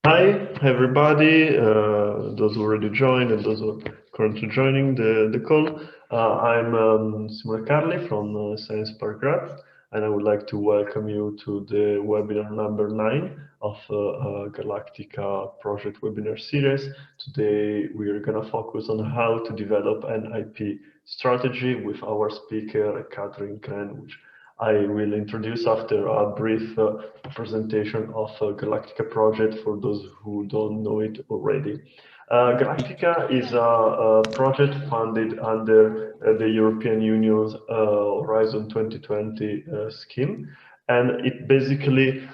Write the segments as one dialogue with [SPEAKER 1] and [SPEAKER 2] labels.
[SPEAKER 1] Hi, everybody, those who already joined and those who are currently joining the call. I'm Simone Carli from Science Park Graz, and I would like to welcome you to the webinar number 9 of Galactica project webinar series. Today, we are going to focus on how to develop an IP strategy with our speaker, Katrin Krenn, which I will introduce after a brief presentation of Galactica project for those who don't know it already. Galactica is a project funded under the European Union's Horizon 2020 scheme, and it basically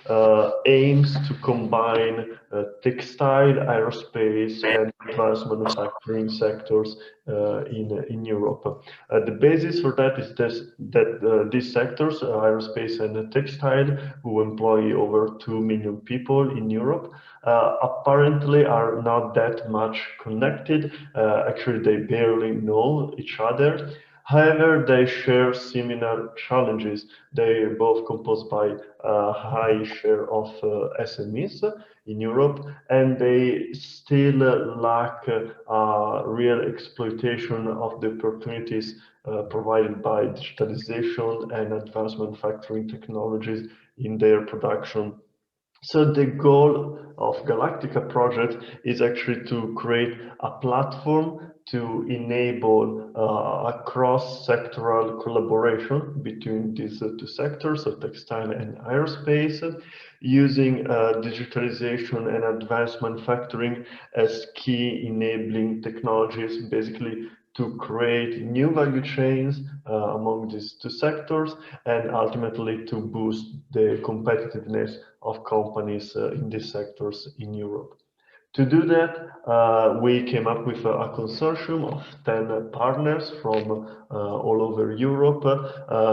[SPEAKER 1] aims to combine textile, aerospace, and advanced manufacturing sectors in Europe. The basis for that is that these sectors, aerospace and textile, who employ over 2 million people in Europe, apparently are not that much connected. Actually, they barely know each other. However, they share similar challenges. They are both composed by a high share of SMEs in Europe, and they still lack real exploitation of the opportunities provided by digitalization and advanced manufacturing technologies in their production. So the goal of Galactica project is actually to create a platform to enable a cross-sectoral collaboration between these two sectors, so textile and aerospace, using digitalization and advanced manufacturing as key enabling technologies, basically to create new value chains among these two sectors and ultimately to boost the competitiveness of companies in these sectors in Europe. To do that, we came up with a consortium of 10 partners from all over Europe.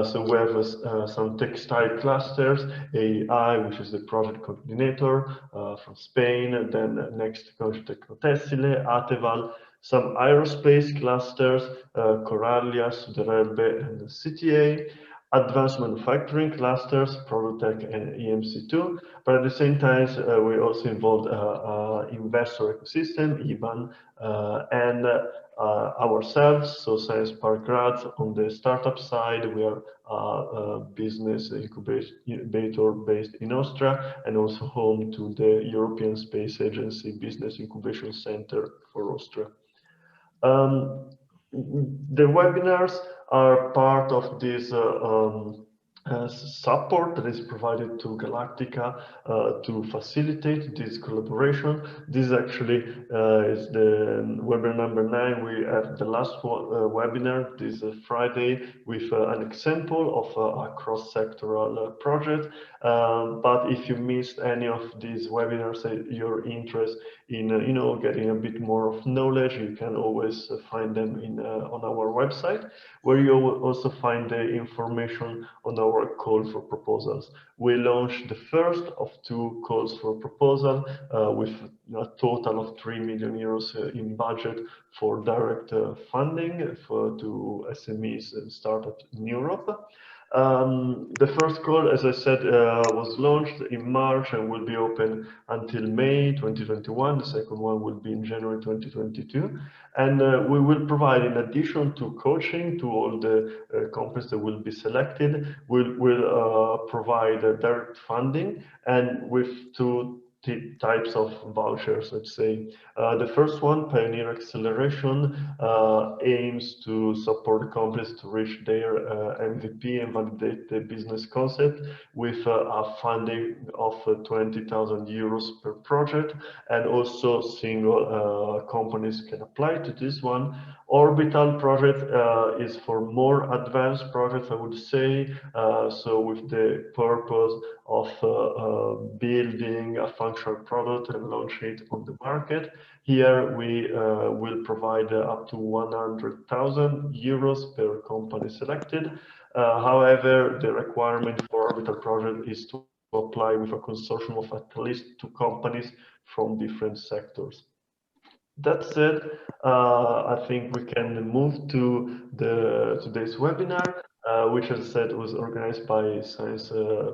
[SPEAKER 1] So we have some textile clusters, AI, which is the project coordinator from Spain, then next Tecnotessile, Ateval, some aerospace clusters, Corallia, Suderelbe, and CTA, advanced manufacturing clusters, Produtech and EMC2, but at the same time, we also involved investor ecosystem, IBAN, and ourselves, so Science Park Graz. On the startup side, we are a business incubator based in Austria and also home to the European Space Agency Business Incubation Center for Austria. The webinars are part of this support that is provided to Galactica to facilitate this collaboration. This actually is the webinar number 9. We have the last webinar this Friday with an example of a cross-sectoral project. But if you missed any of these webinars, your interest in getting a bit more of knowledge, you can always find them on our website, where you will also find the information on our call for proposals. We launched the first of 2 calls for proposal with a total of 3 million euros in budget for direct funding to SMEs and startups in Europe. The first call, as I said, was launched in March and will be open until May 2021. The second one will be in January 2022. And we will provide, in addition to coaching to all the companies that will be selected, we'll provide direct funding and with 2 types of vouchers, let's say. The first one, Pioneer Acceleration, aims to support companies to reach their MVP and validate the business concept with a funding of 20,000 euros per project, and also single companies can apply to this one. Orbital project is for more advanced projects, I would say, so with the purpose of building a functional product and launching it on the market. Here we will provide up to 100,000 euros per company selected. However, the requirement for Orbital project is to apply with a consortium of at least 2 companies from different sectors. That said, I think we can move to today's webinar. which, as I said, was organized by Science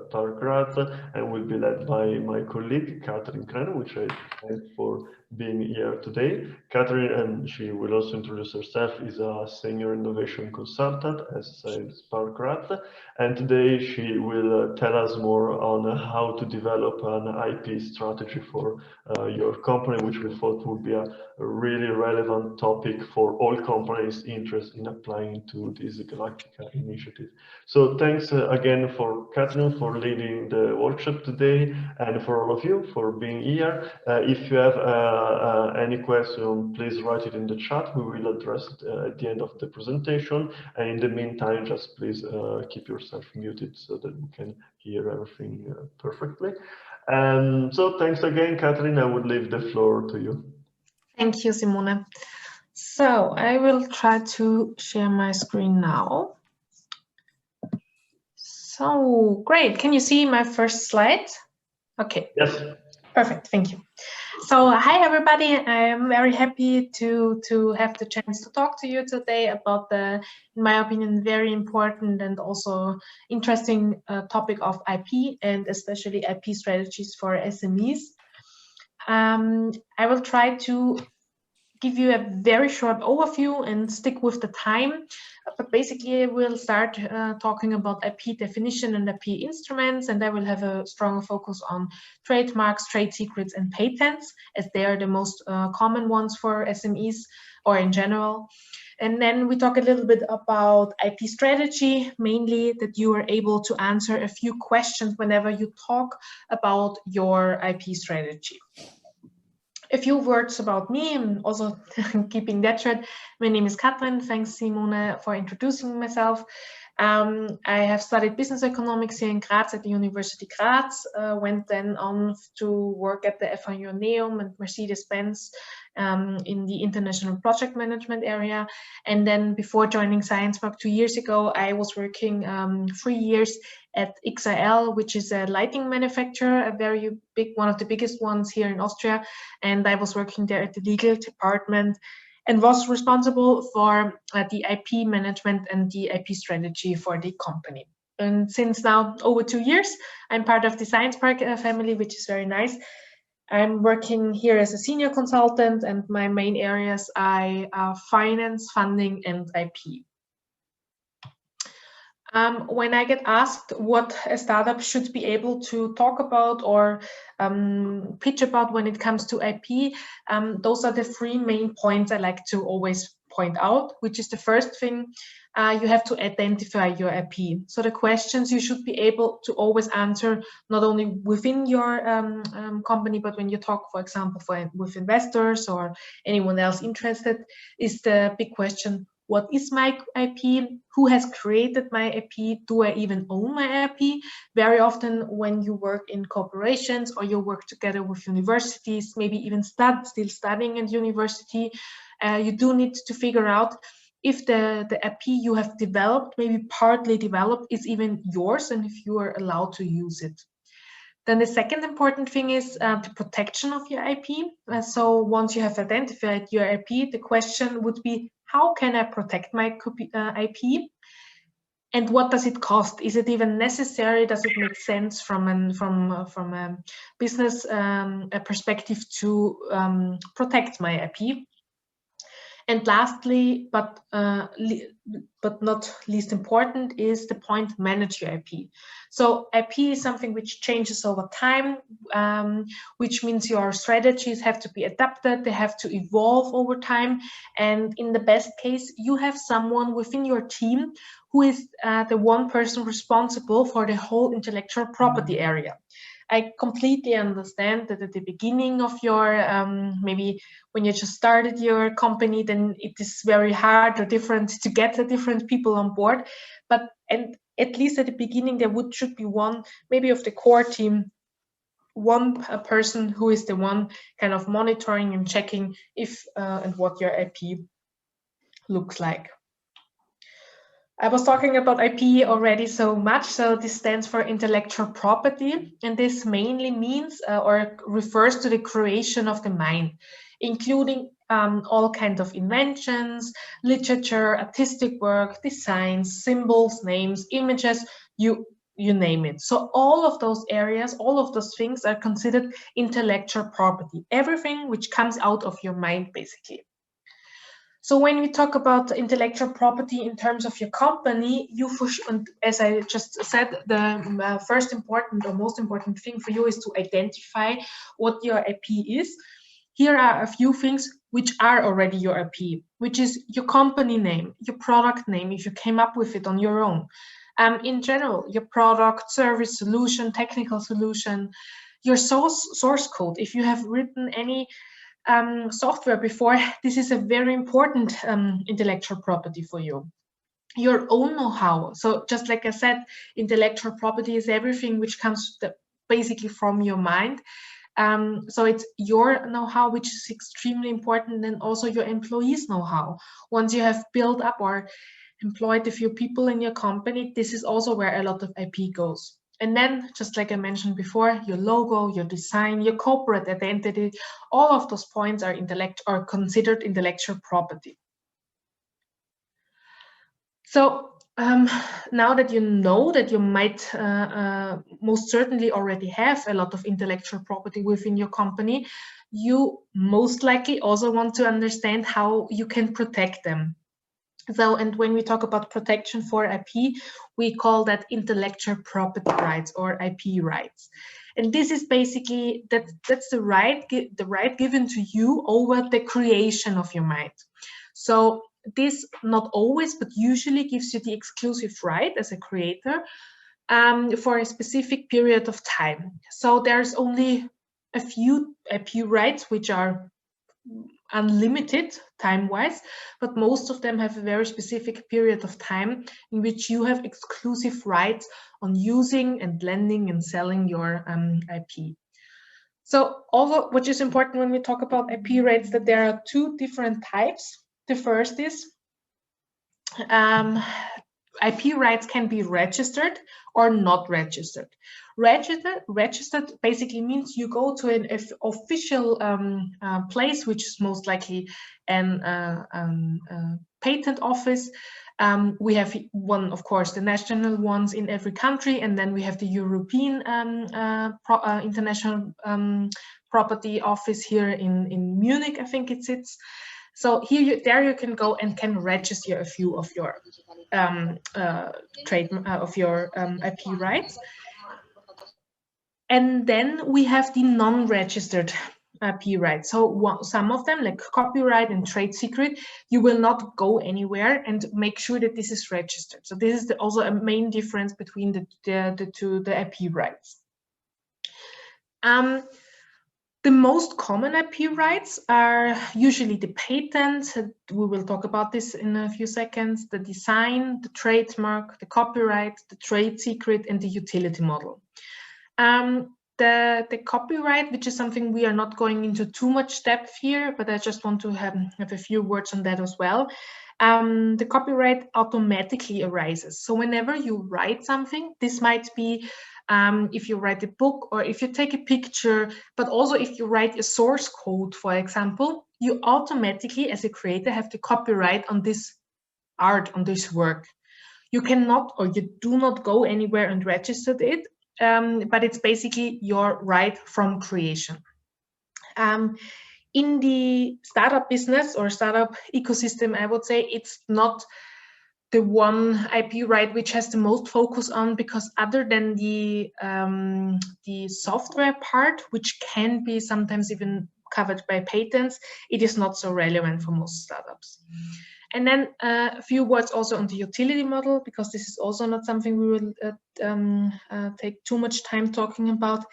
[SPEAKER 1] Park Graz and will be led by my colleague Katrin Krenn, which I thank for being here today. Katrin, and she will also introduce herself, is a senior innovation consultant at Science Park Graz, and today she will tell us more on how to develop an IP strategy for your company, which we thought would be a really relevant topic for all companies interested in applying to this Galactica initiative. So thanks again for Katrin for leading the workshop today, and for all of you for being here. If you have any question, please write it in the chat. We will address it at the end of the presentation. And in the meantime, just please keep yourself muted so that we can hear everything perfectly. So thanks again, Katrin. I would leave the floor to you.
[SPEAKER 2] Thank you, Simone. So I will try to share my screen now. So great. Can you see my first slide? Okay.
[SPEAKER 1] Yes.
[SPEAKER 2] Perfect. Thank you. So hi, everybody. I am very happy to have the chance to talk to you today about the, in my opinion, very important and also interesting topic of IP, and especially IP strategies for SMEs. I will try to give you a very short overview and stick with the time, but basically we'll start talking about IP definition and IP instruments, and I will have a stronger focus on trademarks, trade secrets, and patents, as they are the most common ones for SMEs or in general. And then we talk a little bit about IP strategy, mainly that you are able to answer a few questions whenever you talk about your IP strategy. A few words about me, and also keeping that short. My name is Katrin. Thanks, Simone, for introducing myself. I have studied business economics here in Graz at the University Graz, went then on to work at the FIU Neum and Mercedes-Benz in the international project management area. And then before joining Science Park 2 years ago, I was working 3 years at XIL, which is a lighting manufacturer, a very big, one of the biggest ones here in Austria. And I was working there at the legal department and was responsible for the IP management and the IP strategy for the company. And since now over 2 years, I'm part of the Science Park family, which is very nice. I'm working here as a senior consultant, and my main areas are finance, funding, and IP. When I get asked what a startup should be able to talk about or pitch about when it comes to IP, those are the 3 main points I like to always point out, which is the first thing, you have to identify your IP. So the questions you should be able to always answer, not only within your company, but when you talk, for example, with investors or anyone else interested, is the big question: what is my IP? Who has created my IP? Do I even own my IP? Very often when you work in corporations or you work together with universities, maybe even still studying at university, you do need to figure out if the IP you have developed, maybe partly developed, is even yours and if you are allowed to use it. Then the second important thing is the protection of your IP. So once you have identified your IP, the question would be, how can I protect my IP? And what does it cost? Is it even necessary? Does it make sense from a business perspective to protect my IP? And lastly, but not least important, is the point: manage your IP. So IP is something which changes over time, which means your strategies have to be adapted, they have to evolve over time. And in the best case, you have someone within your team who is the one person responsible for the whole intellectual property area. I completely understand that at the beginning of your, maybe when you just started your company, then it is very hard or different to get the different people on board. But and at least at the beginning, there should be one, maybe of the core team, one person who is the one kind of monitoring and checking if and what your IP looks like. I was talking about IP already so much, so this stands for intellectual property, and this mainly means or refers to the creation of the mind, including all kinds of inventions, literature, artistic work, designs, symbols, names, images, you name it. So all of those areas, all of those things are considered intellectual property. Everything which comes out of your mind, basically. So when we talk about intellectual property in terms of your company, as I just said, the first important or most important thing for you is to identify what your IP is. Here are a few things which are already your IP, which is your company name, your product name, if you came up with it on your own. In general, your product, service, solution, technical solution, your source code, if you have written any software before, this is a very important intellectual property for you. Your own know-how. So just like I said, intellectual property is everything which comes basically from your mind. So it's your know-how, which is extremely important, and also your employees' know-how. Once you have built up or employed a few people in your company, this is also where a lot of IP goes. And then, just like I mentioned before, your logo, your design, your corporate identity, all of those points are considered intellectual property. So now that you know that you might most certainly already have a lot of intellectual property within your company, you most likely also want to understand how you can protect them. So, and when we talk about protection for IP, we call that intellectual property rights or IP rights. And this is basically, that's the right given to you over the creation of your mind. So this not always, but usually gives you the exclusive right as a creator for a specific period of time. So there's only a few IP rights which are unlimited time-wise, but most of them have a very specific period of time in which you have exclusive rights on using and lending and selling your IP. So although what is important when we talk about IP rights, that there are two different types. The first is IP rights can be registered or not registered. Registered basically means you go to an official place, which is most likely a patent office. We have one, of course, the national ones in every country, and then we have the European International Property Office here in Munich, I think it sits. So there you can go and can register a few of your IP rights. And then we have the non-registered IP rights. So some of them, like copyright and trade secret, you will not go anywhere and make sure that this is registered. So this is also a main difference between the IP rights. The most common IP rights are usually the patent. We will talk about this in a few seconds. The design, the trademark, the copyright, the trade secret, and the utility model. The copyright, which is something we are not going into too much depth here, but I just want to have a few words on that as well. The copyright automatically arises. So whenever you write something, this might be if you write a book or if you take a picture, but also if you write a source code, for example, you automatically, as a creator, have the copyright on this art, on this work. You cannot or you do not go anywhere and register it, but it's basically your right from creation. In the startup business or startup ecosystem, I would say it's not the one IP right which has the most focus on, because other than the software part, which can be sometimes even covered by patents, it is not so relevant for most startups. And then a few words also on the utility model, because this is also not something we will take too much time talking about.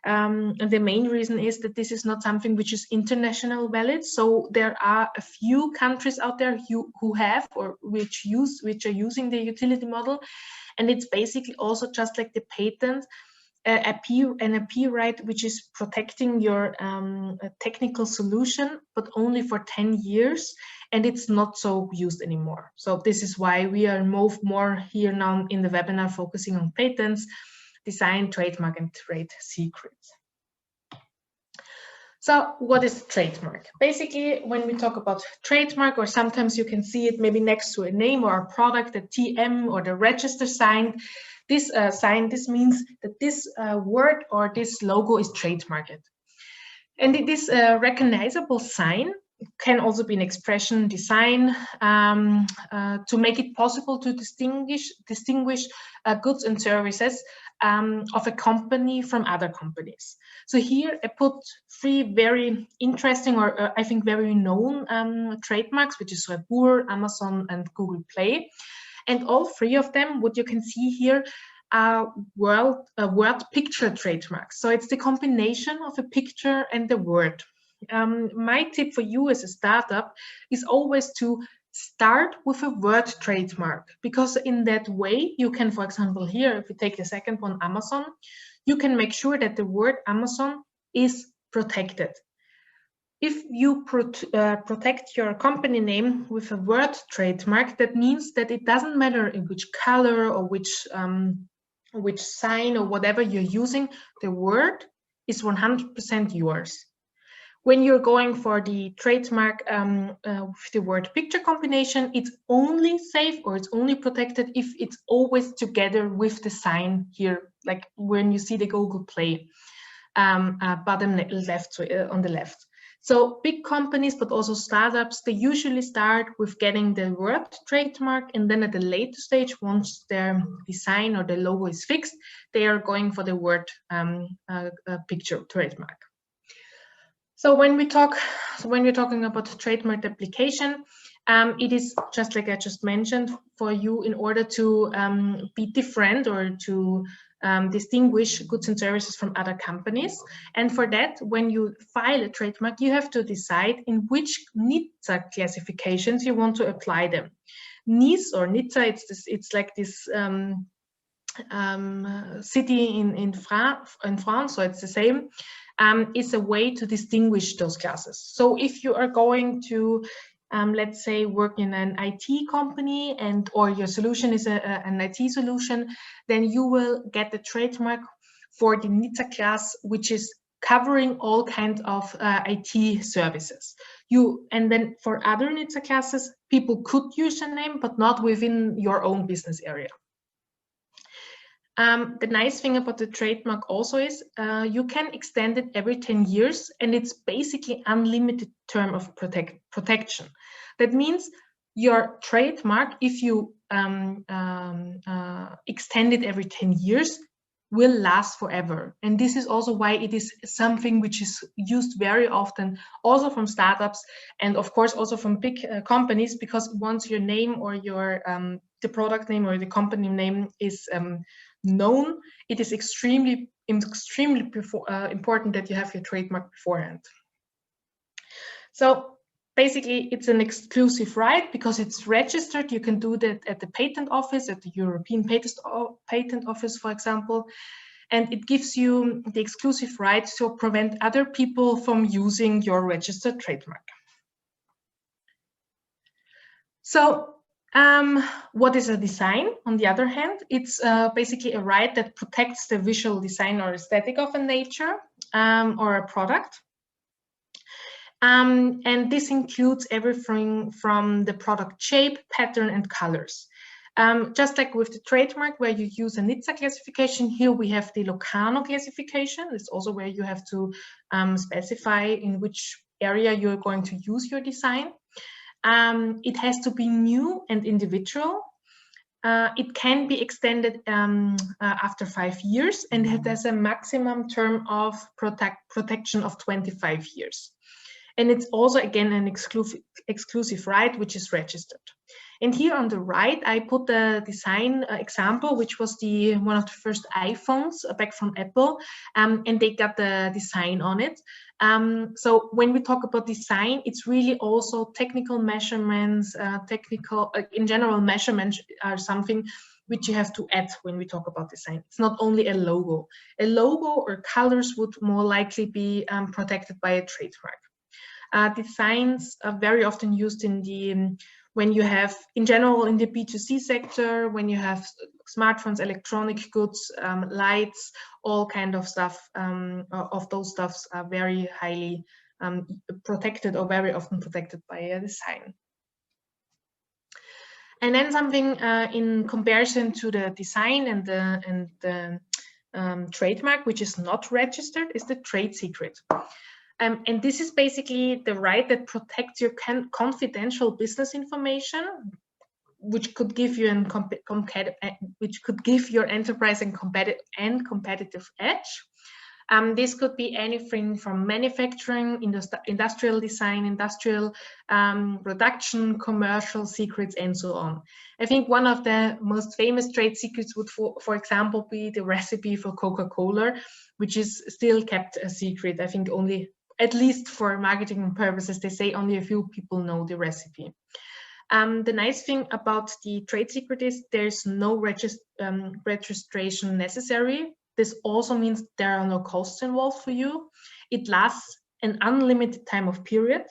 [SPEAKER 2] And the main reason is that this is not something which is international valid. So there are a few countries out there who have or which are using the utility model. And it's basically also just like the patent, an IP right, which is protecting your technical solution, but only for 10 years. And it's not so used anymore. So this is why we are more here now in the webinar focusing on patents, design, trademark, and trade secrets. So what is trademark? Basically, when we talk about trademark, or sometimes you can see it maybe next to a name or a product, the TM or the register sign. This this means that this word or this logo is trademarked. And it is a recognizable sign. It can also be an expression design to make it possible to distinguish goods and services of a company from other companies. So here I put 3 very interesting, or I think very known trademarks, which is Rebur, Amazon, and Google Play. And all 3 of them, what you can see here, are word picture trademarks. So it's the combination of a picture and the word. My tip for you as a startup is always to start with a word trademark, because in that way you can, for example, here, if we take the second one, Amazon, you can make sure that the word Amazon is protected. If you protect your company name with a word trademark, that means that it doesn't matter in which color or which sign or whatever you're using, the word is 100% yours. When you're going for the trademark with the word picture combination, it's only safe, or it's only protected if it's always together with the sign here, like when you see the Google Play bottom left on the left. So big companies, but also startups, they usually start with getting the word trademark, and then at a later stage, once their design or the logo is fixed, they are going for the word picture trademark. So when we're talking about trademark application, it is just like I just mentioned, for you, in order to be different or to distinguish goods and services from other companies. And for that, when you file a trademark, you have to decide in which NITSA classifications you want to apply them. NIS or NITSA, it's like this city in France, so it's the same. Is a way to distinguish those classes. So if you are going to, let's say, work in an IT company, or your solution is an IT solution, then you will get the trademark for the NITSA class, which is covering all kinds of IT services. And then for other NITSA classes, people could use a name, but not within your own business area. The nice thing about the trademark also is you can extend it every 10 years, and it's basically unlimited term of protection. That means your trademark, if you extend it every 10 years, will last forever. And this is also why it is something which is used very often, also from startups, and of course also from big companies, because once your name or your the product name or the company name is known, it is extremely important that you have your trademark beforehand. So basically, it's an exclusive right because it's registered. You can do that at the patent office, at the European Patent Office, for example, and it gives you the exclusive right to prevent other people from using your registered trademark. So what is a design? On the other hand, it's basically a right that protects the visual design or aesthetic of a nature or a product. And this includes everything from the product shape, pattern, and colors. Just like with the trademark, where you use a NITSA classification, here we have the Locarno classification. It's also where you have to specify in which area you're going to use your design. It has to be new and individual. It can be extended after 5 years, and it has a maximum term of protection of 25 years. And it's also, again, an exclusive right, which is registered. And here on the right, I put the design example, which was one of the first iPhones back from Apple, and they got the design on it. So when we talk about design, it's really also technical measurements, in general, measurements are something which you have to add when we talk about design. It's not only a logo. A logo or colors would more likely be protected by a trademark. Designs are very often used in when you have, in general, in the B2C sector, when you have smartphones, electronic goods, lights, all kind of stuff of those stuffs are very highly protected or very often protected by a design. And then something in comparison to the design and the trademark, which is not registered, is the trade secret. And this is basically the right that protects your confidential business information, which could give you which could give your enterprise a competitive edge. This could be anything from manufacturing, industrial design, industrial production, commercial secrets, and so on. I think one of the most famous trade secrets would, for example, be the recipe for Coca-Cola, which is still kept a secret. I think only, at least for marketing purposes, they say only a few people know the recipe. The nice thing about the trade secret is there's no registration necessary. This also means there are no costs involved for you. It lasts an unlimited time of period.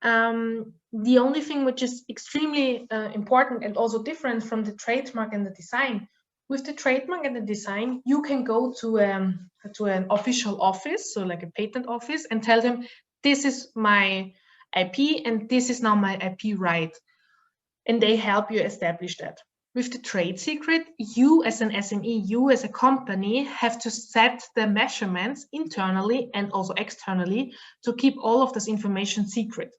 [SPEAKER 2] The only thing which is extremely important and also different from the trademark and the design, with the trademark and the design, you can go to an official office, so like a patent office, and tell them, this is my IP and this is now my IP right. And they help you establish that. With the trade secret, you as an SME, you as a company have to set the measurements internally and also externally to keep all of this information secret.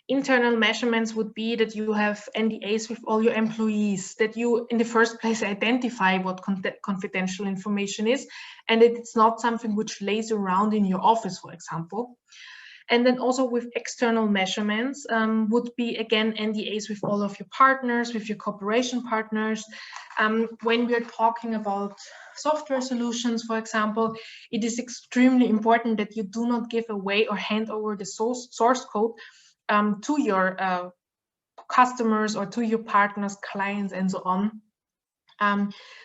[SPEAKER 2] Internal measurements would be that you have NDAs with all your employees, that you in the first place identify what confidential information is, and that it's not something which lays around in your office, for example. And then also with external measurements would be, again, NDAs with all of your partners, with your cooperation partners. When we're talking about software solutions, for example, it is extremely important that you do not give away or hand over the source code to your customers or to your partners, clients, and so on.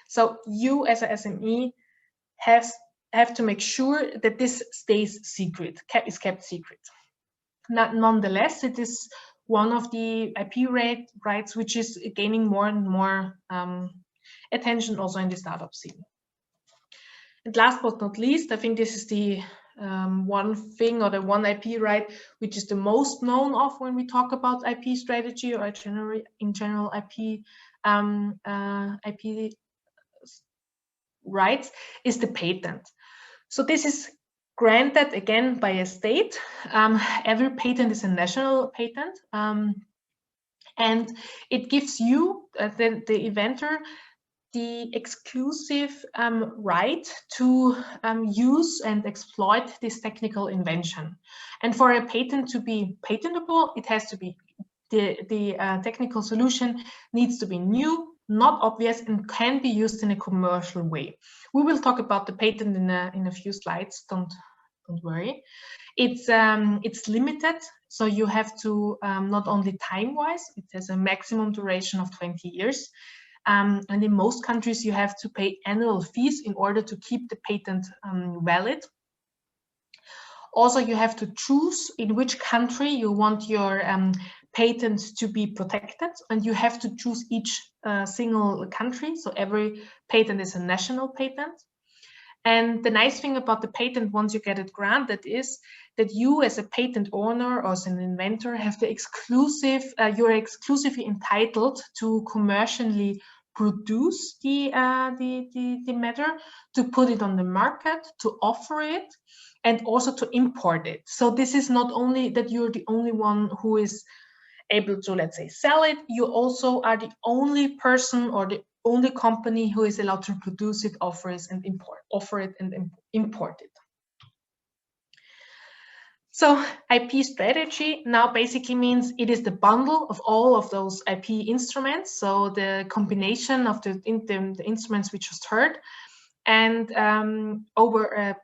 [SPEAKER 2] So you as a SME have to make sure that this stays secret, is kept secret. Nonetheless, it is one of the IP rights which is gaining more and more attention also in the startup scene. And last but not least, I think this is the one thing or the one IP right which is the most known of when we talk about IP strategy or in general IP rights, is the patent. So this is granted again by a state. Every patent is a national patent, and it gives you, the inventor, the exclusive right to use and exploit this technical invention. And for a patent to be patentable, it has to be, the technical solution needs to be new, not obvious, and can be used in a commercial way. We will talk about the patent in a few slides. Don't worry. It's limited, so you have to not only time-wise, it has a maximum duration of 20 years, and in most countries you have to pay annual fees in order to keep the patent valid. Also, you have to choose in which country you want your patent to be protected, and you have to choose each single country. So every patent is a national patent. And the nice thing about the patent, once you get it granted, is that you as a patent owner or as an inventor have the exclusive, you're exclusively entitled to commercially produce the matter, to put it on the market, to offer it, and also to import it. So this is not only that you're the only one who is able to, let's say, sell it, you also are the only person or the only company who is allowed to produce it, offer it, and import it. So IP strategy now basically means it is the bundle of all of those IP instruments. So the combination of the instruments we just heard, and over a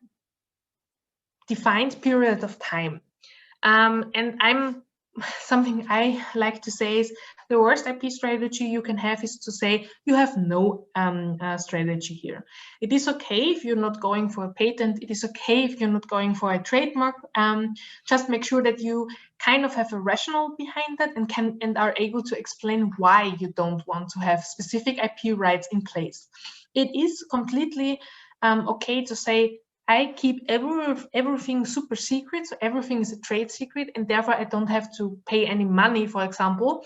[SPEAKER 2] defined period of time. And something I like to say is The worst IP strategy you can have is to say you have no strategy here. It is okay if you're not going for a patent. It is okay if you're not going for a trademark. Just make sure that you kind of have a rationale behind that and are able to explain why you don't want to have specific IP rights in place. It is completely okay to say, I keep everything super secret, so everything is a trade secret, and therefore I don't have to pay any money, for example.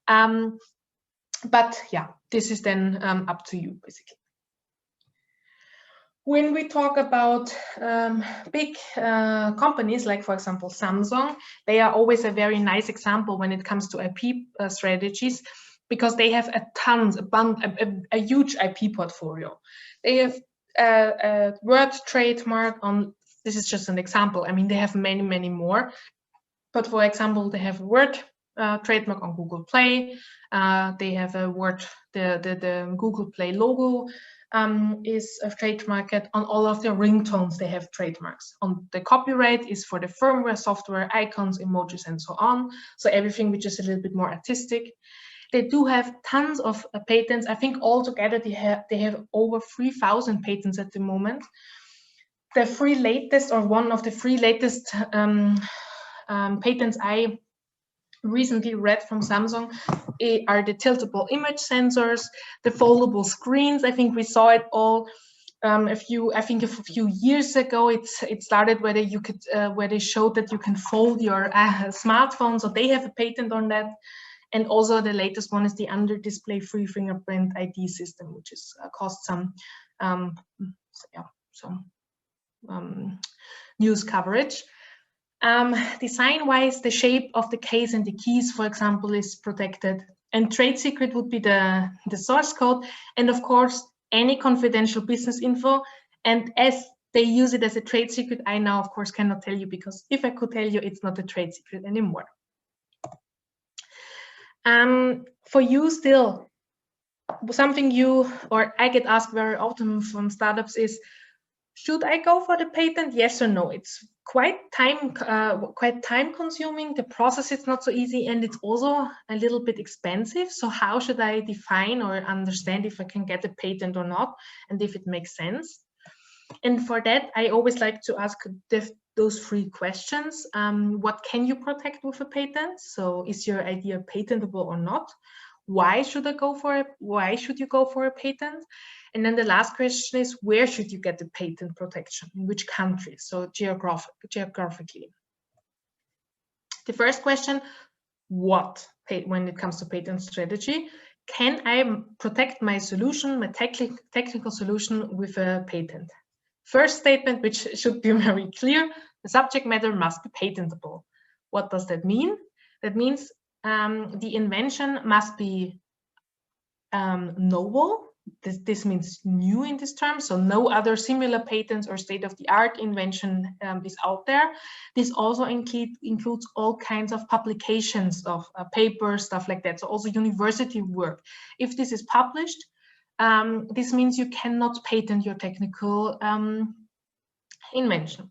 [SPEAKER 2] But yeah, this is then up to you, basically. When we talk about big companies, like for example Samsung, they are always a very nice example when it comes to IP strategies, because they have a huge IP portfolio. They have a word trademark on, this is just an example, I mean they have many more, but for example they have a word trademark on Google Play. They have a word, the Google Play logo is a trademark. On all of their ringtones they have trademarks. On the copyright is for the firmware, software, icons, emojis, and so on. So everything which is a little bit more artistic. They do have tons of patents. I think altogether they have over 3,000 patents at the moment. The three latest, or one of the three latest patents I recently read from Samsung are the tiltable image sensors, the foldable screens. I think we saw it all a few years ago. It started where they showed that you can fold your smartphone. So they have a patent on that. And also the latest one is the under-display free fingerprint ID system, which is cost some news coverage. Design-wise, the shape of the case and the keys, for example, is protected. And trade secret would be the source code. And of course, any confidential business info. And as they use it as a trade secret, I now, of course, cannot tell you, because if I could tell you, it's not a trade secret anymore. For you still, something I get asked very often from startups is, should I go for the patent? Yes or no? It's quite time consuming. The process is not so easy, and it's also a little bit expensive. So how should I define or understand if I can get a patent or not, and if it makes sense? And for that, I always like to ask those three questions. What can you protect with a patent? So is your idea patentable or not? Why should you go for a patent? And then the last question is, where should you get the patent protection? In which country? So geographically. The first question, when it comes to patent strategy, can I protect my solution, my technical solution, with a patent? First statement, which should be very clear, the subject matter must be patentable. What does that mean? That means the invention must be novel. This means new in this term, so no other similar patents or state-of-the-art invention is out there. This also includes all kinds of publications of papers, stuff like that, so also university work. If this is published, this means you cannot patent your technical invention.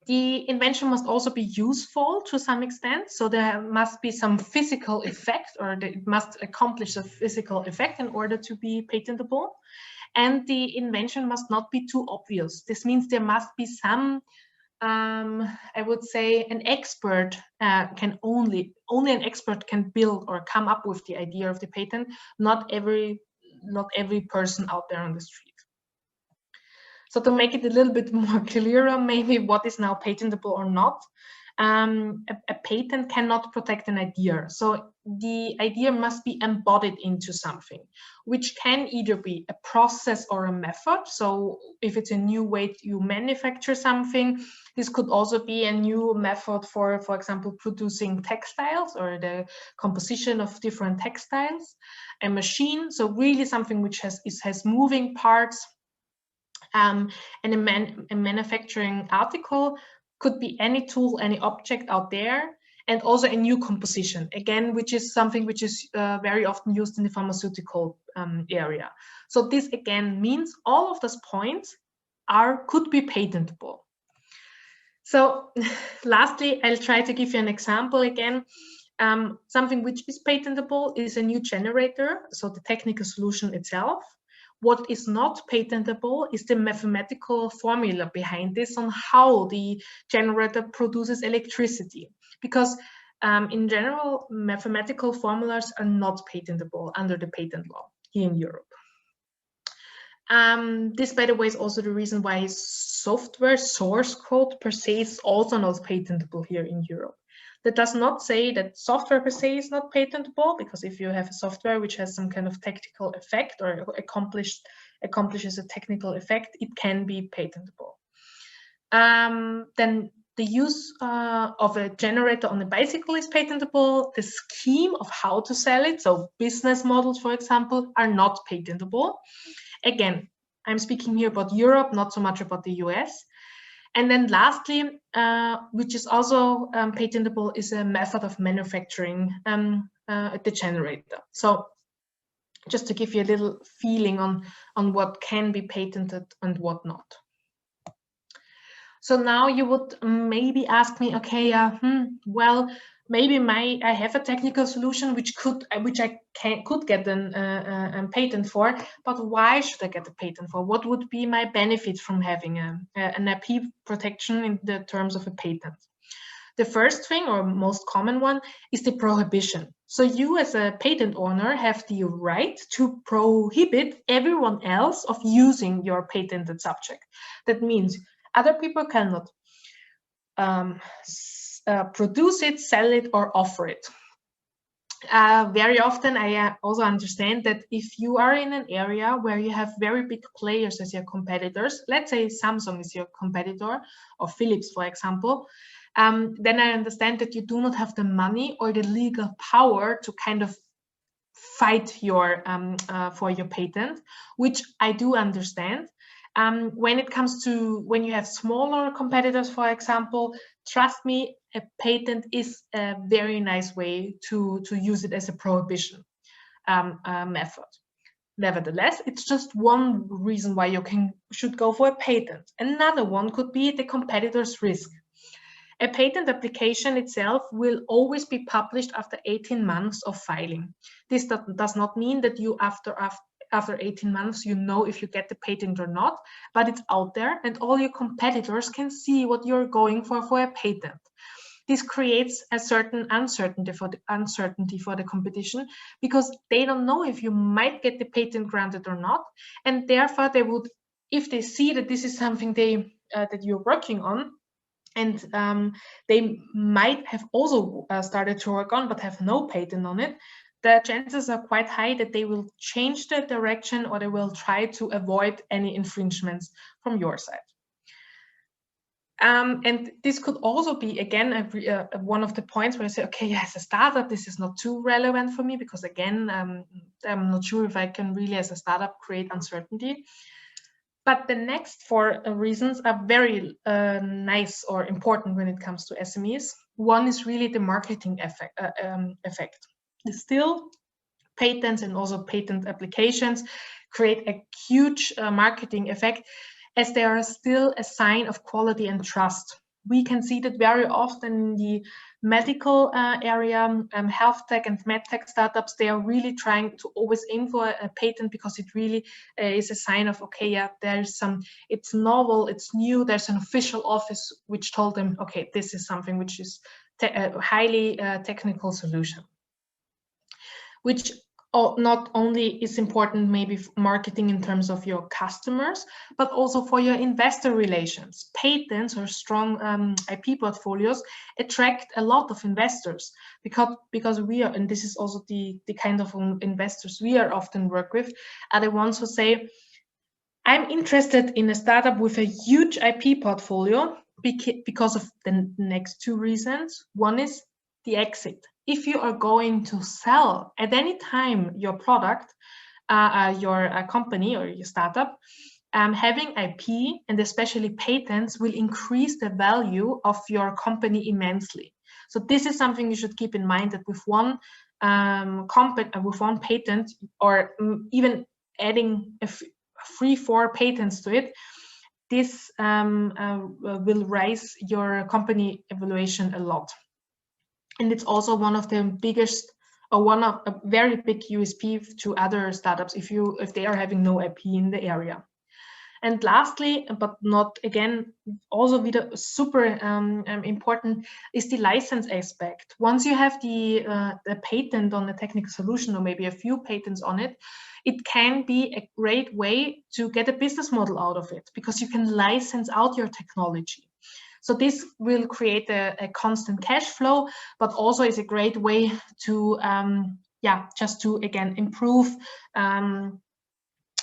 [SPEAKER 2] The invention must also be useful to some extent, so there must be some physical effect, or it must accomplish a physical effect in order to be patentable. And the invention must not be too obvious. This means there must be some, I would say, an expert only an expert can build or come up with the idea of the patent, not every person out there on the street. So to make it a little bit more clearer, maybe what is now patentable or not, a patent cannot protect an idea. So the idea must be embodied into something, which can either be a process or a method. So if it's a new way you manufacture something, this could also be a new method for example, producing textiles or the composition of different textiles, a machine. So really something which has moving parts. And a manufacturing article could be any tool, any object out there, and also a new composition, again, which is something which is very often used in the pharmaceutical area. So this again means all of those points could be patentable. So lastly, I'll try to give you an example again. Something which is patentable is a new generator, so the technical solution itself. What is not patentable is the mathematical formula behind this on how the generator produces electricity. Because in general, mathematical formulas are not patentable under the patent law here in Europe. This, by the way, is also the reason why software source code per se is also not patentable here in Europe. That does not say that software per se is not patentable, because if you have a software which has some kind of technical effect or accomplishes a technical effect, it can be patentable. Then the use of a generator on a bicycle is patentable. The scheme of how to sell it, so business models, for example, are not patentable. Again, I'm speaking here about Europe, not so much about the US. And then lastly, which is also patentable, is a method of manufacturing the generator. So just to give you a little feeling on what can be patented and what not. So now you would maybe ask me, okay, well, maybe I have a technical solution which I could get a patent for, but why should I get a patent for? What would be my benefit from having an IP protection in the terms of a patent? The first thing, or most common one, is the prohibition. So you as a patent owner have the right to prohibit everyone else of using your patented subject. That means other people cannot produce it, sell it, or offer it. Very often, I also understand that if you are in an area where you have very big players as your competitors, let's say Samsung is your competitor, or Philips, for example, then I understand that you do not have the money or the legal power to kind of fight for your patent, which I do understand. When it comes to when you have smaller competitors, for example, trust me, a patent is a very nice way to use it as a prohibition method. Nevertheless, it's just one reason why you should go for a patent. Another one could be the competitor's risk. A patent application itself will always be published after 18 months of filing. This does not mean that you after 18 months, you know if you get the patent or not, but it's out there and all your competitors can see what you're going for a patent. This creates a certain uncertainty for the competition, because they don't know if you might get the patent granted or not, and therefore they would, if they see that this is something that you're working on, and they might have also started to work on but have no patent on it, the chances are quite high that they will change the direction or they will try to avoid any infringements from your side. And this could also be, again, one of the points where I say, okay, as a startup, this is not too relevant for me, because again, I'm not sure if I can really, as a startup, create uncertainty. But the next four reasons are very nice or important when it comes to SMEs. One is really the marketing effect. Still, patents and also patent applications create a huge marketing effect, as they are still a sign of quality and trust. We can see that very often in the medical area, health tech and med tech startups, they are really trying to always aim for a patent, because it really is a sign of, okay, yeah, there's it's novel, it's new, there's an official office which told them, okay, this is something which is a highly technical solution. Which not only is important maybe for marketing in terms of your customers, but also for your investor relations. Patents or strong IP portfolios attract a lot of investors, because we are, and this is also the kind of investors we are often work with, are the ones who say, I'm interested in a startup with a huge IP portfolio because of the next two reasons. One is the exit. If you are going to sell at any time your product, your company or your startup, having IP and especially patents will increase the value of your company immensely. So this is something you should keep in mind, that with one patent, or even adding 3-4 patents to it, this will raise your company evaluation a lot. And it's also one of the biggest, or one of a very big USP to other startups if they are having no IP in the area. And lastly, but not again, also super important, is the license aspect. Once you have the patent on a technical solution, or maybe a few patents on it, it can be a great way to get a business model out of it, because you can license out your technology. So this will create a constant cash flow, but also is a great way to, just to again improve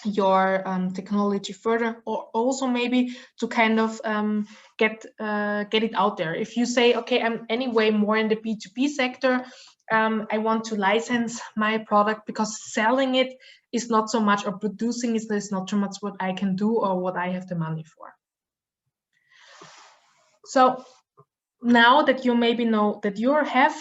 [SPEAKER 2] your technology further, or also maybe to kind of get it out there. If you say, okay, I'm anyway more in the B2B sector, I want to license my product because selling it is not so much, or producing it is not so much what I can do or what I have the money for. So now that you maybe know that you have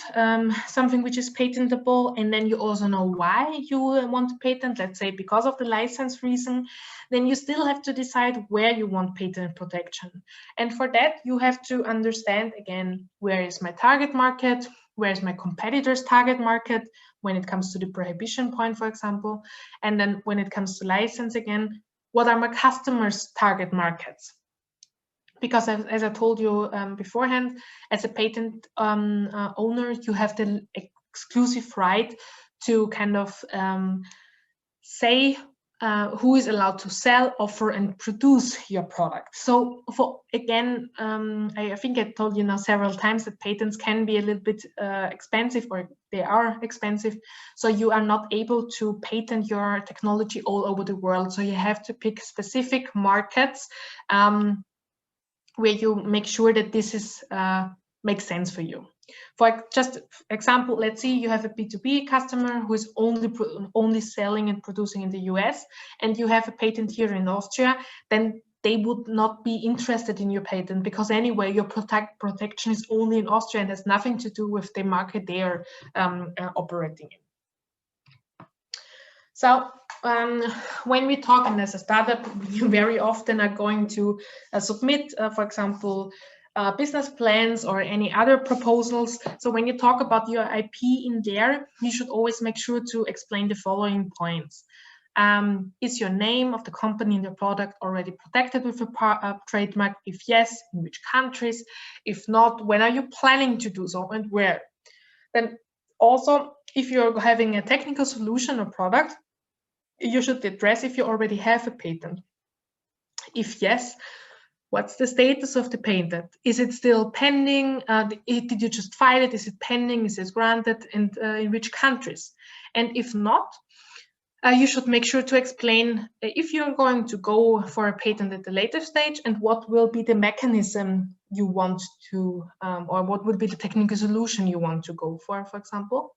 [SPEAKER 2] something which is patentable, and then you also know why you want to patent, let's say because of the license reason, then you still have to decide where you want patent protection. And for that, you have to understand, again, where is my target market, where is my competitor's target market when it comes to the prohibition point, for example. And then when it comes to license, again, what are my customers' target markets? Because as I told you beforehand, as a patent owner, you have the exclusive right to kind of say who is allowed to sell, offer, and produce your product. So for again, I think I told you now several times that patents can be a little bit expensive, or they are expensive. So you are not able to patent your technology all over the world. So you have to pick specific markets where you make sure that this is makes sense for you. For just example, let's say you have a B2B customer who is only selling and producing in the US, and you have a patent here in Austria, then they would not be interested in your patent, because anyway, your protection is only in Austria and has nothing to do with the market they are operating in. So when we talk, and as a startup, you very often are going to submit, for example, business plans or any other proposals. So when you talk about your IP in there, you should always make sure to explain the following points. Is your name of the company and your product already protected with a trademark? If yes, in which countries? If not, when are you planning to do so, and where? Then also, if you're having a technical solution or product, you should address if you already have a patent. If yes, what's the status of the patent? Is it still pending? Did you just file it? Is it pending? Is it granted? And in which countries? And if not, you should make sure to explain if you're going to go for a patent at a later stage, and what will be the mechanism you want to, or what would be the technical solution you want to go for example.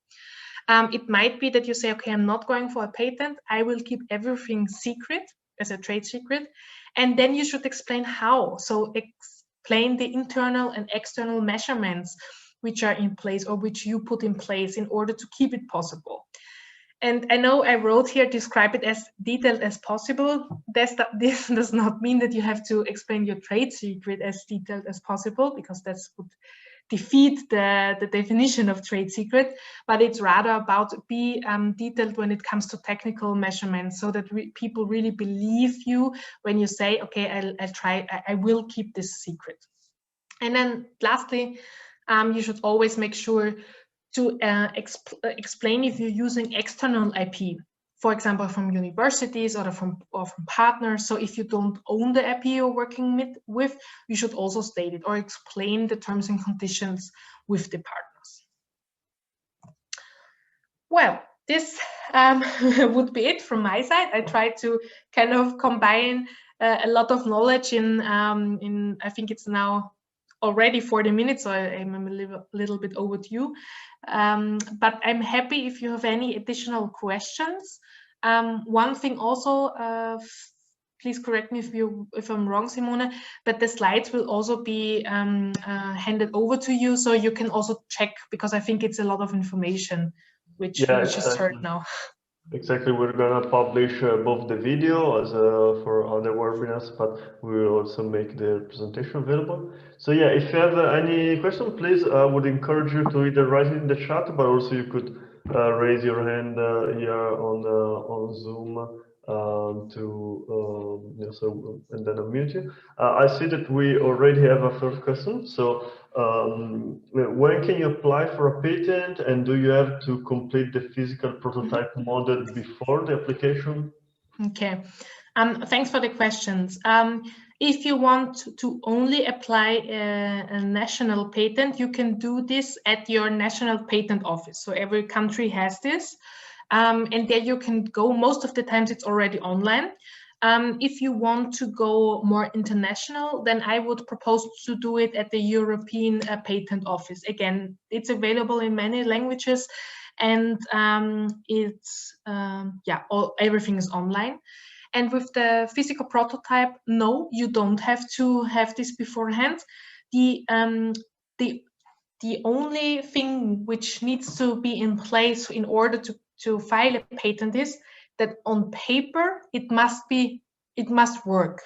[SPEAKER 2] It might be that you say, okay, I'm not going for a patent. I will keep everything secret as a trade secret. And then you should explain how. So explain the internal and external measurements which are in place, or which you put in place in order to keep it possible. And I know I wrote here, describe it as detailed as possible. This does not mean that you have to explain your trade secret as detailed as possible, because that would defeat the definition of trade secret, but it's rather about be detailed when it comes to technical measurements, so that people really believe you when you say, okay, I will keep this secret. And then lastly, you should always make sure to explain if you're using external IP, for example, from universities or from partners. So if you don't own the IP you're working with, you should also state it, or explain the terms and conditions with the partners. Well, this would be it from my side. I tried to kind of combine a lot of knowledge in I think it's now already 40 minutes, so I'm a little bit overdue. But I'm happy if you have any additional questions. One thing also, please correct me if I'm wrong, Simone, but the slides will also be handed over to you, so you can also check, because I think it's a lot of information which we just heard now.
[SPEAKER 1] Exactly, we're gonna publish both the video as for other webinars, but we will also make the presentation available. So yeah, if you have any question, please, I would encourage you to either write it in the chat, but also you could raise your hand here on Zoom so and then unmute you. I see that we already have a first question. So when can you apply for a patent, and do you have to complete the physical prototype model before the application?
[SPEAKER 2] Okay, thanks for the questions. If you want to only apply a national patent, you can do this at your national patent office. So every country has this, and there you can go. Most of the times it's already online. If you want to go more international, then I would propose to do it at the European Patent Office. Again, it's available in many languages, and everything is online. And with the physical prototype, no, you don't have to have this beforehand. The only thing which needs to be in place in order to file a patent is that on paper it must work.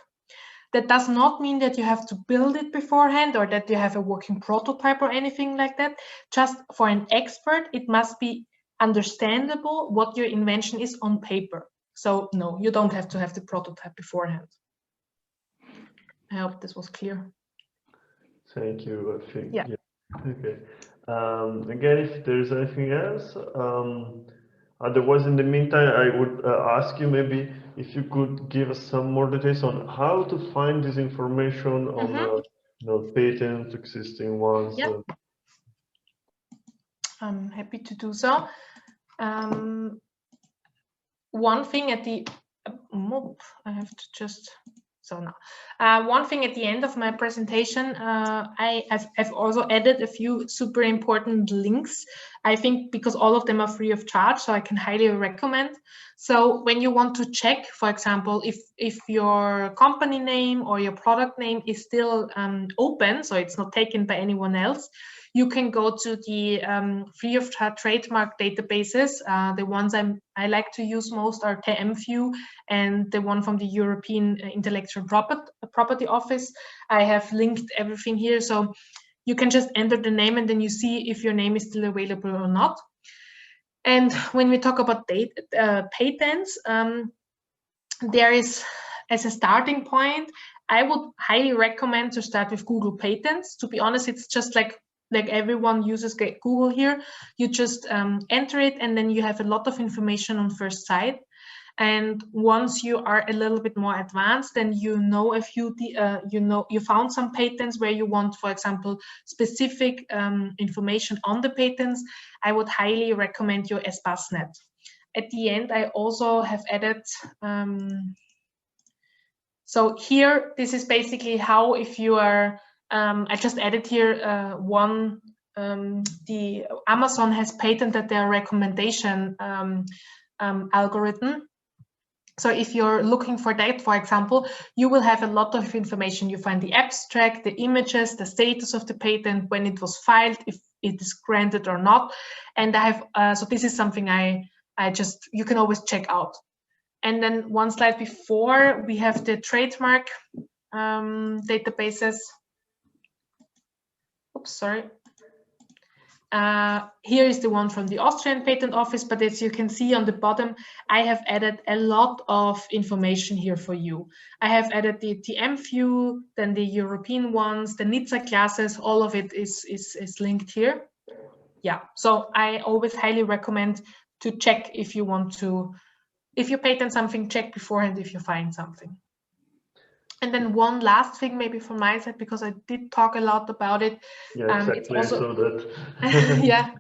[SPEAKER 2] That does not mean that you have to build it beforehand or that you have a working prototype or anything like that. Just for an expert, it must be understandable what your invention is on paper. So no, you don't have to have the prototype beforehand. I hope this was clear.
[SPEAKER 1] Thank you, I think.
[SPEAKER 2] Yeah.
[SPEAKER 1] Okay. Again, if there's anything else, otherwise, in the meantime, I would ask you maybe if you could give us some more details on how to find this information on patents, existing ones.
[SPEAKER 2] Yeah. I'm happy to do so. One thing at the I have to just one thing at the end of my presentation, I've also added a few super important links, I think, because all of them are free of charge, so I can highly recommend. So when you want to check, for example, if your company name or your product name is still open, so it's not taken by anyone else, you can go to the free of charge trademark databases. The ones I like to use most are TMView and the one from the European Intellectual Property Office. I have linked everything here, so you can just enter the name and then you see if your name is still available or not. And when we talk about patents, there is, as a starting point, I would highly recommend to start with Google Patents. To be honest, it's just like everyone uses Google here. You just enter it and then you have a lot of information on first sight. And once you are a little bit more advanced, then you found some patents where you want, for example, specific information on the patents. I would highly recommend your ESPASnet. At the end, I also have added. So here, this is basically how, if you are. I just added here the Amazon has patented their recommendation algorithm. So if you're looking for that, for example, you will have a lot of information. You find the abstract, the images, the status of the patent, when it was filed, if it is granted or not. And I have, so this is something you can always check out. And then one slide before, we have the trademark databases. Oops, sorry. Here is the one from the Austrian Patent Office, but as you can see on the bottom, I have added a lot of information here for you. I have added the TMView, then the European ones, the NHTSA classes, all of it is linked here. Yeah, so I always highly recommend to check if you want to, if you patent something, check beforehand if you find something. And then one last thing, maybe from my side, because I did talk a lot about it.
[SPEAKER 1] Yeah, exactly.
[SPEAKER 2] It's also,
[SPEAKER 1] so that.
[SPEAKER 2] yeah,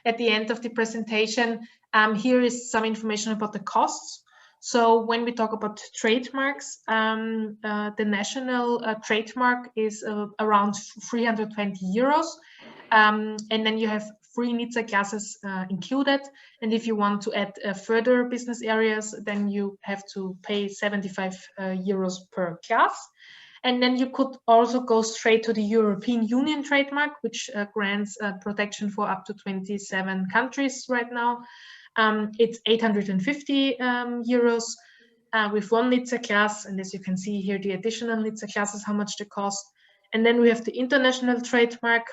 [SPEAKER 2] at the end of the presentation, here is some information about the costs. So when we talk about trademarks, the national trademark is around 320 euros. And then you have free NHTSA classes included. And if you want to add further business areas, then you have to pay 75 euros per class. And then you could also go straight to the European Union trademark, which grants protection for up to 27 countries right now. It's 850 euros with one NHTSA class, and as you can see here, the additional NHTSA classes, how much they cost. And then we have the international trademark,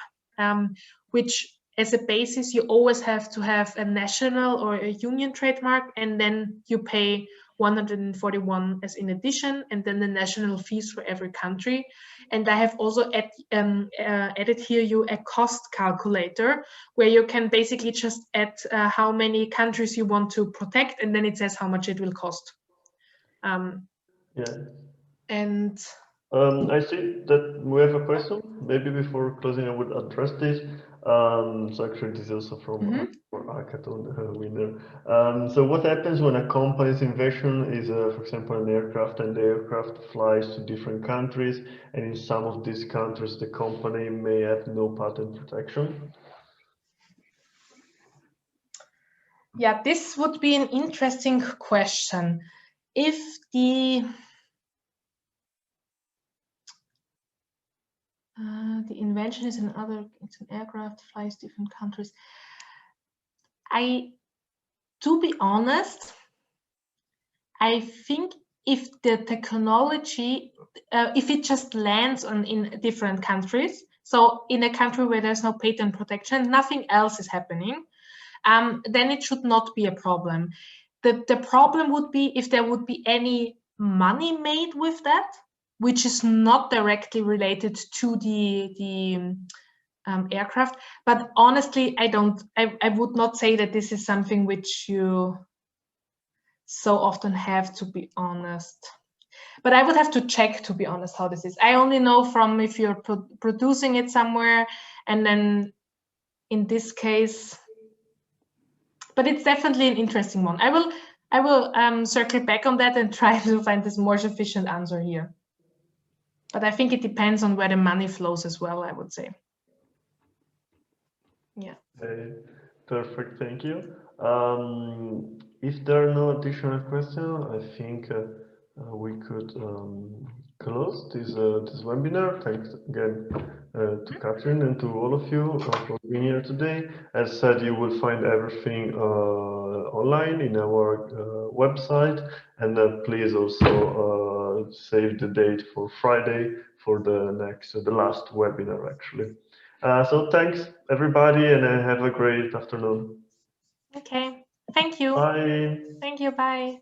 [SPEAKER 2] which as a basis, you always have to have a national or a union trademark, and then you pay 141 as in addition, and then the national fees for every country. And I have also added here you a cost calculator, where you can basically just add how many countries you want to protect, and then it says how much it will cost.
[SPEAKER 1] Yeah.
[SPEAKER 2] And
[SPEAKER 1] I see that we have a question. Maybe before closing, I would address this. So actually, this is also from hackathon winner. So what happens when a company's invention is, for example, an aircraft, and the aircraft flies to different countries, and in some of these countries, the company may have no patent protection?
[SPEAKER 2] Yeah, this would be an interesting question. If the invention is it's an aircraft, flies different countries. To be honest, I think if the technology, if it just lands in different countries, so in a country where there's no patent protection, nothing else is happening, then it should not be a problem. The problem would be if there would be any money made with that, which is not directly related to the aircraft. But honestly, I would not say that this is something which you so often have, to be honest. But I would have to check, to be honest, how this is. I only know from if you're producing it somewhere, and then in this case, but it's definitely an interesting one. I will circle back on that and try to find this more sufficient answer here. But I think it depends on where the money flows as well, I would say. Yeah.
[SPEAKER 1] Perfect, thank you. If there are no additional questions, I think we could close this webinar. Thanks again to Katrin and to all of you for being here today. As said, you will find everything online in our website, and please also save the date for Friday for the last webinar actually. So thanks everybody, and have a great afternoon.
[SPEAKER 2] Okay, thank you.
[SPEAKER 1] Bye.
[SPEAKER 2] Thank you, bye.